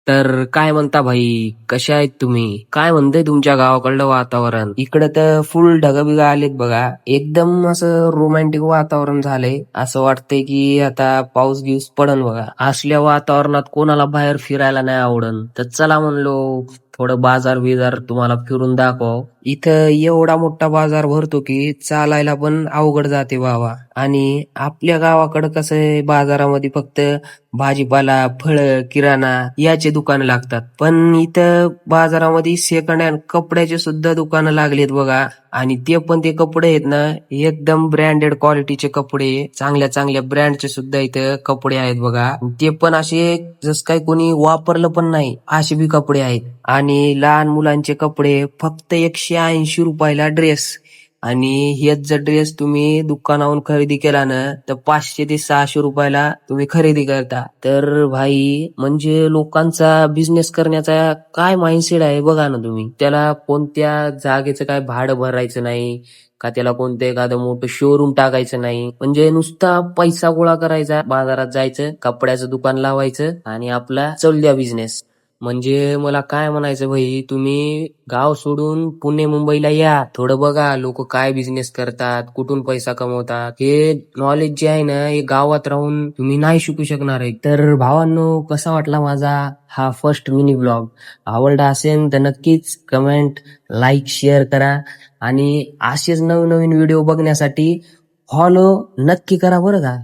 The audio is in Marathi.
तर काय म्हणता भाई, कशा आहेत तुम्ही? काय म्हणतंय तुमच्या गावाकडलं वातावरण? इकडे तर फुल ढगबिग आलेत बघा. एकदम असं रोमॅन्टिक वातावरण झालंय. असं वाटतंय की आता पाऊस गिऊस पडन बघा. असल्या वातावरणात कोणाला बाहेर फिरायला नाही आवडन. तर चला म्हणलो थोडं बाजार बिजार तुम्हाला फिरून दाखव. इथं एवढा मोठा बाजार भरतो की चालायला पण अवघड जाते बाबा. आणि आपल्या गावाकडं कसं आहे, बाजारामध्ये फक्त भाजीपाला, फळं, किराणा याचे दुकानं लागतात. पण इथं बाजारामध्ये सेकंड हँड कपड्याचे सुद्धा दुकानं लागलेत बघा. आणि ते कपडे आहेत ना, एकदम ब्रँडेड क्वालिटीचे कपडे, चांगल्या चांगल्या ब्रँडचे सुद्धा इथं कपडे आहेत बघा. ते पण असे जस काही कोणी वापरलं पण नाही असे बी कपडे आहेत. आणि लहान मुलांचे कपडे फक्त 180 रुपयाला ड्रेस. आणि हेच जर ड्रेस तुम्ही दुकानावरून खरेदी केला ना, तर 500 ते 600 रुपयाला तुम्ही खरेदी करता. तर भाई म्हणजे लोकांचा बिझनेस करण्याचा काय माइंडसेट आहे बघा ना तुम्ही. त्याला कोणत्या जागेचं काय भाडं भरायचं नाही का, त्याला कोणतं एखादं मोठं शोरूम टाकायचं नाही. म्हणजे नुसता पैसा गोळा करायचा, बाजारात जायचं, कपड्याचं दुकान लावायचं आणि आपला चालू द्या बिझनेस. म्हणजे मला काय म्हणायचं भाई, तुम्ही गाव सोडून पुणे मुंबईला या, थोडं बघा लोक काय बिझनेस करतात, कुठून पैसा कमवतात. हे नॉलेज जे आहे ना, हे गावात राहून तुम्ही नाही शिकू शकणार आहे. तर भावांनो, कसा वाटला माझा हा फर्स्ट मिनी ब्लॉग? आवडला असेल तर नक्कीच कमेंट, लाईक, शेअर करा. आणि असेच नवीन नवीन व्हिडिओ बघण्यासाठी फॉलो नक्की करा बरं का.